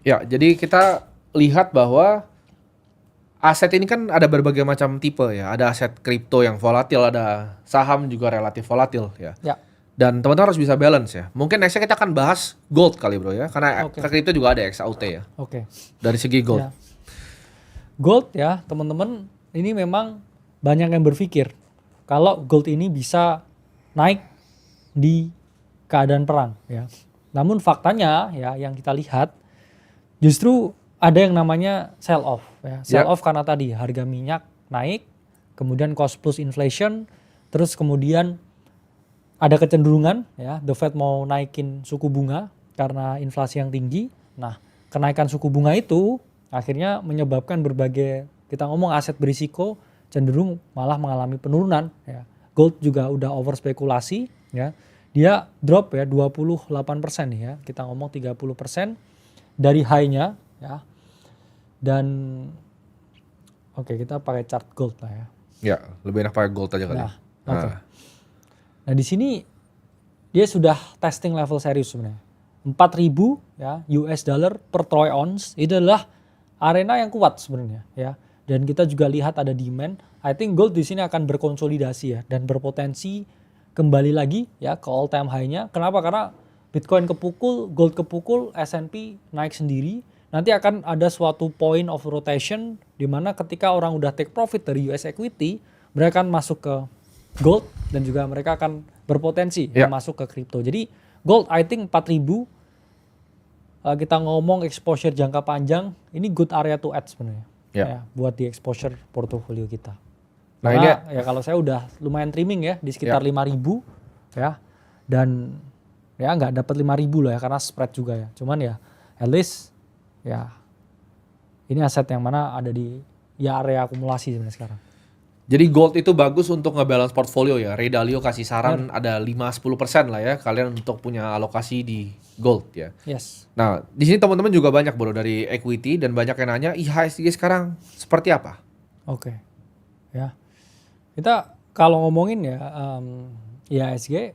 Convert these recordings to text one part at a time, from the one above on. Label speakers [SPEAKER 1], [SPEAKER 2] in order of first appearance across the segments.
[SPEAKER 1] Ya, jadi kita lihat bahwa aset ini kan ada berbagai macam tipe ya. Ada aset kripto yang volatil, ada saham juga relatif volatil ya.
[SPEAKER 2] Ya,
[SPEAKER 1] Dan teman-teman harus bisa balance ya. Mungkin nextnya kita akan bahas gold kali bro ya. Karena
[SPEAKER 2] oke.
[SPEAKER 1] kripto juga ada XAUT ya.
[SPEAKER 2] Oke.
[SPEAKER 1] Dari segi gold.
[SPEAKER 2] Ya. Gold ya, teman-teman, ini memang banyak yang berpikir kalau gold ini bisa naik di keadaan perang ya. Namun faktanya ya yang kita lihat justru ada yang namanya sell off ya. Sell off karena tadi harga minyak naik, kemudian cost plus inflation, terus kemudian ada kecenderungan ya The Fed mau naikin suku bunga karena inflasi yang tinggi. Nah, kenaikan suku bunga itu akhirnya menyebabkan berbagai kita ngomong aset berisiko cenderung malah mengalami penurunan ya. Gold juga udah over spekulasi ya. Dia drop ya 28% nih ya. Kita ngomong 30% dari high-nya ya. Dan oke, kita pakai chart gold lah ya.
[SPEAKER 1] Ya, lebih enak pakai gold aja kali.
[SPEAKER 2] Nah, oke. Nah, di sini dia sudah testing level serius sebenarnya. 4.000 ya US dollar per troy ounce itu adalah arena yang kuat sebenarnya ya. Dan kita juga lihat ada demand. I think gold di sini akan berkonsolidasi ya dan berpotensi kembali lagi ya ke all time high-nya. Kenapa? Karena Bitcoin kepukul, gold kepukul, S&P naik sendiri. Nanti akan ada suatu point of rotation di mana ketika orang udah take profit dari US equity, mereka akan masuk ke gold dan juga mereka akan berpotensi masuk ke crypto. Jadi gold I think 4.000 kita ngomong exposure jangka panjang, ini good area to add sebenarnya. Ya, buat di exposure portofolio kita.
[SPEAKER 1] Nah,
[SPEAKER 2] karena ya kalau saya udah lumayan trimming ya di sekitar 5.000 ya. Dan ya nggak dapat 5.000 loh ya karena spread juga ya. Cuman ya at least ya ini aset yang mana ada di ya area akumulasi sebenarnya sekarang.
[SPEAKER 1] Jadi gold itu bagus untuk ngebalance portfolio ya. Ray Dalio kasih saran ada 5-10% lah ya kalian untuk punya alokasi di gold ya.
[SPEAKER 2] Yes.
[SPEAKER 1] Nah, di sini teman-teman juga banyak bro dari equity dan banyak yang nanya, IHSG sekarang seperti apa?
[SPEAKER 2] Oke. Ya. Kita kalau ngomongin ya IHSG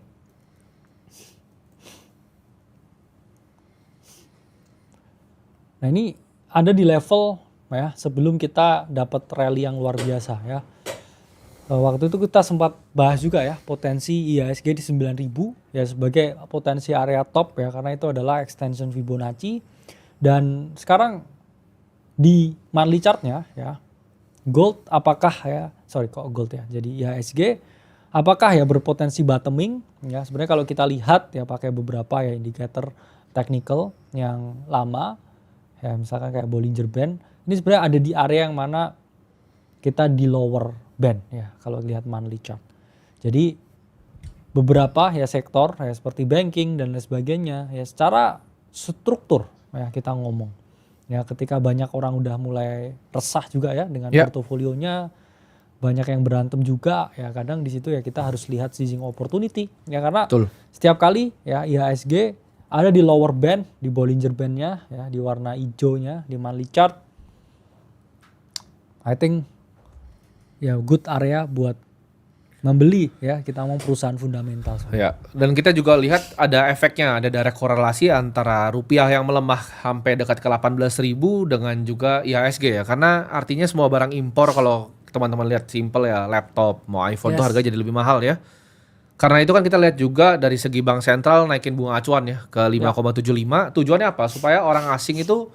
[SPEAKER 2] nah ini ada di level ya sebelum kita dapat rally yang luar biasa ya. Waktu itu kita sempat bahas juga ya potensi IHSG di 9.000 ya sebagai potensi area top ya karena itu adalah extension Fibonacci dan sekarang di monthly chartnya ya gold apakah ya gold ya jadi IHSG apakah ya berpotensi bottoming ya sebenarnya kalau kita lihat ya pakai beberapa ya indikator technical yang lama ya misalkan kayak Bollinger Band ini sebenarnya ada di area yang mana kita di lower band ya kalau lihat monthly chart. Jadi beberapa ya sektor ya seperti banking dan lain sebagainya ya secara struktur ya kita ngomong. Ya ketika banyak orang udah mulai resah juga ya dengan portofolionya banyak yang berantem juga ya kadang di situ ya kita harus lihat seizing opportunity ya karena setiap kali ya IHSG ada di lower band di Bollinger Band-nya ya di warna hijaunya di monthly chart. I think ya good area buat membeli ya kita mau perusahaan fundamental.
[SPEAKER 1] Ya, dan kita juga lihat ada efeknya, ada direct korelasi antara rupiah yang melemah sampai dekat ke 18.000 dengan juga IHSG ya. Karena artinya semua barang impor kalau teman-teman lihat simple ya laptop, mau iPhone tuh harga jadi lebih mahal ya. Karena itu kan kita lihat juga dari segi bank sentral naikin bunga acuan ya ke 5,75. Tujuannya apa? Supaya orang asing itu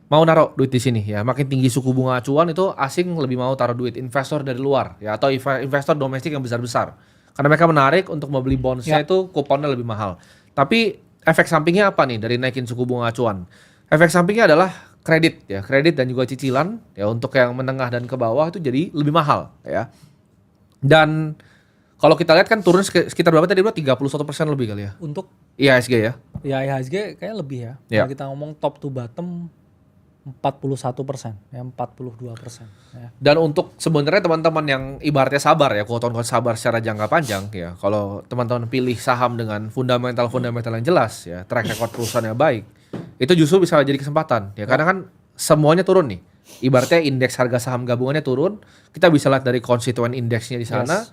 [SPEAKER 1] mau naruh duit di sini ya. Makin tinggi suku bunga acuan itu asing lebih mau taruh duit investor dari luar ya atau investor domestik yang besar-besar. Karena mereka menarik untuk membeli bondsnya itu kuponnya lebih mahal. Tapi efek sampingnya apa nih dari naikin suku bunga acuan? Efek sampingnya adalah kredit ya, kredit dan juga cicilan ya untuk yang menengah dan ke bawah itu jadi lebih mahal ya. Dan kalau kita lihat kan turun sekitar berapa tadi bro? 31% lebih kali ya.
[SPEAKER 2] Untuk
[SPEAKER 1] IHSG ya.
[SPEAKER 2] Ya IHSG kayak lebih ya. Kalau kita ngomong top to bottom 41% ya 42% ya.
[SPEAKER 1] Dan untuk sebenarnya teman-teman yang ibaratnya sabar ya, quote-unquote sabar secara jangka panjang ya. Kalau teman-teman pilih saham dengan fundamental yang jelas ya, track record perusahaannya baik, itu justru bisa jadi kesempatan ya. Karena kan semuanya turun nih. Ibaratnya indeks harga saham gabungannya turun, kita bisa lihat dari konstituen indeksnya di sana.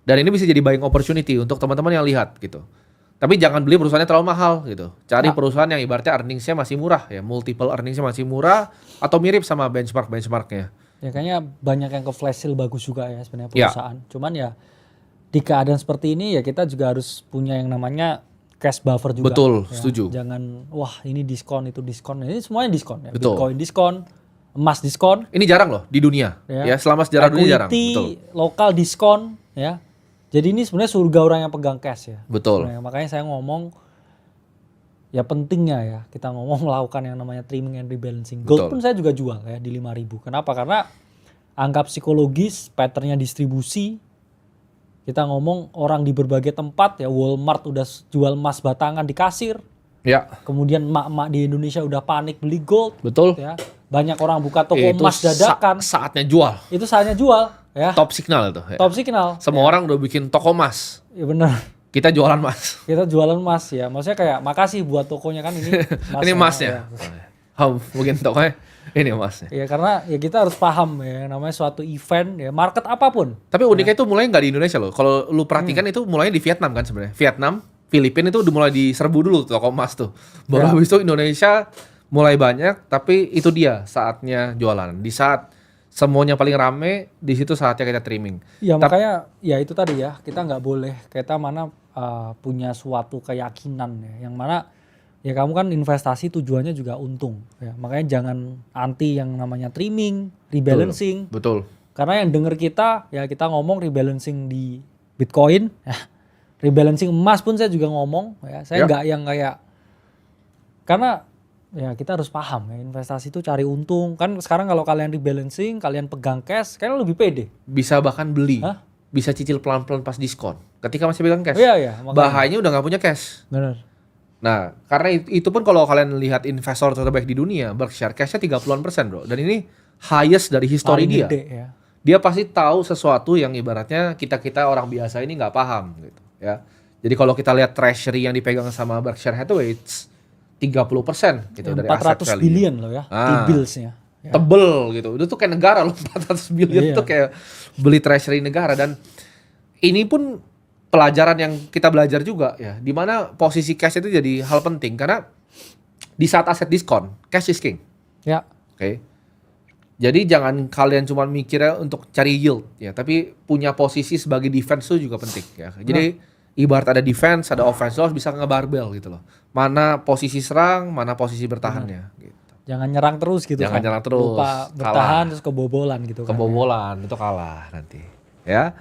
[SPEAKER 1] Dan ini bisa jadi buying opportunity untuk teman-teman yang lihat gitu. Tapi jangan beli perusahaannya terlalu mahal gitu. Cari
[SPEAKER 2] Ah.
[SPEAKER 1] perusahaan yang ibaratnya earningsnya masih murah ya, multiple earningsnya masih murah atau mirip sama benchmarknya.
[SPEAKER 2] Ya kayaknya banyak yang ke flash sale bagus juga ya sebenarnya
[SPEAKER 1] Ya.
[SPEAKER 2] perusahaan. Cuman ya di keadaan seperti ini ya kita juga harus punya yang namanya cash buffer juga.
[SPEAKER 1] Betul,
[SPEAKER 2] ya.
[SPEAKER 1] setuju.
[SPEAKER 2] Jangan wah ini diskon itu diskon. Ini semuanya diskon ya.
[SPEAKER 1] Betul.
[SPEAKER 2] Bitcoin diskon, emas diskon,
[SPEAKER 1] Ini jarang loh di dunia. Ya, selama sejarah dunia jarang.
[SPEAKER 2] equity,
[SPEAKER 1] Betul.
[SPEAKER 2] lokal diskon ya. Jadi ini sebenarnya surga orang yang pegang cash ya.
[SPEAKER 1] Betul.
[SPEAKER 2] Sebenarnya. Makanya saya ngomong ya pentingnya ya kita ngomong melakukan yang namanya trimming and rebalancing. Gold
[SPEAKER 1] Betul.
[SPEAKER 2] pun saya juga jual ya di 5.000. Kenapa? Karena anggap psikologis, patternnya distribusi. Kita ngomong orang di berbagai tempat ya, Walmart udah jual emas batangan di kasir.
[SPEAKER 1] Ya,
[SPEAKER 2] Kemudian emak-emak di Indonesia udah panik beli gold.
[SPEAKER 1] betul.
[SPEAKER 2] Ya, banyak orang buka toko
[SPEAKER 1] Itu
[SPEAKER 2] emas dadakan.
[SPEAKER 1] saatnya jual.
[SPEAKER 2] Itu saatnya jual ya.
[SPEAKER 1] Top signal itu. Ya.
[SPEAKER 2] Top signal.
[SPEAKER 1] Semua orang udah bikin toko emas.
[SPEAKER 2] Ya benar.
[SPEAKER 1] Kita jualan emas.
[SPEAKER 2] Kita jualan emas ya. Maksudnya kayak makasih buat tokonya kan ini emas.
[SPEAKER 1] Ini emasnya.
[SPEAKER 2] Ya.
[SPEAKER 1] Mungkin tokonya ini emasnya.
[SPEAKER 2] Ya karena ya kita harus paham ya namanya suatu event ya market apapun.
[SPEAKER 1] Tapi uniknya itu mulai nggak di Indonesia loh. Kalau lu perhatikan itu mulainya di Vietnam kan sebenarnya. Vietnam, Filipina itu udah mulai diserbu dulu tuh toko emas tuh. Baru
[SPEAKER 2] Ya.
[SPEAKER 1] habis itu Indonesia mulai banyak, tapi itu dia saatnya jualan. Di saat semuanya paling rame, di situ saatnya kita trimming.
[SPEAKER 2] Ya makanya ya itu tadi ya kita nggak boleh kita mana punya suatu keyakinan ya yang mana ya kamu kan investasi tujuannya juga untung ya makanya jangan anti yang namanya trimming, rebalancing
[SPEAKER 1] Betul.
[SPEAKER 2] karena yang denger kita ya kita ngomong rebalancing di Bitcoin ya rebalancing emas pun saya juga ngomong ya saya
[SPEAKER 1] Ya.
[SPEAKER 2] nggak yang kayak karena ya kita harus paham ya investasi itu cari untung kan sekarang kalau kalian rebalancing kalian pegang cash kalian lebih pede.
[SPEAKER 1] Bisa bahkan beli.
[SPEAKER 2] Hah?
[SPEAKER 1] Bisa cicil pelan-pelan pas diskon. Ketika masih pegang cash.
[SPEAKER 2] Iya ya makanya.
[SPEAKER 1] Bahayanya udah nggak punya cash.
[SPEAKER 2] Bener.
[SPEAKER 1] Nah, karena itu pun kalau kalian lihat investor terbaik di dunia, Berkshire cash-nya 30-an% bro. Dan ini highest dari history
[SPEAKER 2] Paling
[SPEAKER 1] dia.
[SPEAKER 2] gede ya.
[SPEAKER 1] Dia pasti tahu sesuatu yang ibaratnya kita orang biasa ini nggak paham gitu ya. Jadi kalau kita lihat treasury yang dipegang sama Berkshire Hathaway it's 30% gitu
[SPEAKER 2] Yang
[SPEAKER 1] dari aset
[SPEAKER 2] 400
[SPEAKER 1] value.
[SPEAKER 2] billion loh ya, T-billsnya. Ya.
[SPEAKER 1] Tebel gitu. Itu tuh kayak negara loh 400 billion
[SPEAKER 2] Iya.
[SPEAKER 1] tuh kayak beli treasury negara dan ini pun pelajaran yang kita belajar juga ya. Di mana posisi cash itu jadi hal penting karena di saat aset diskon, cash is king.
[SPEAKER 2] Ya,
[SPEAKER 1] Oke. Jadi jangan kalian cuma mikirnya untuk cari yield ya, tapi punya posisi sebagai defense itu juga penting ya. Jadi ibarat ada defense, ada offense, lo harus bisa ngebarbel gitu loh. Mana posisi serang, mana posisi bertahannya gitu.
[SPEAKER 2] jangan nyerang terus gitu
[SPEAKER 1] Jangan
[SPEAKER 2] kan.
[SPEAKER 1] nyerang terus,
[SPEAKER 2] Lupa
[SPEAKER 1] kalah.
[SPEAKER 2] bertahan terus kebobolan gitu kan.
[SPEAKER 1] Kebobolan itu kalah nanti. Ya.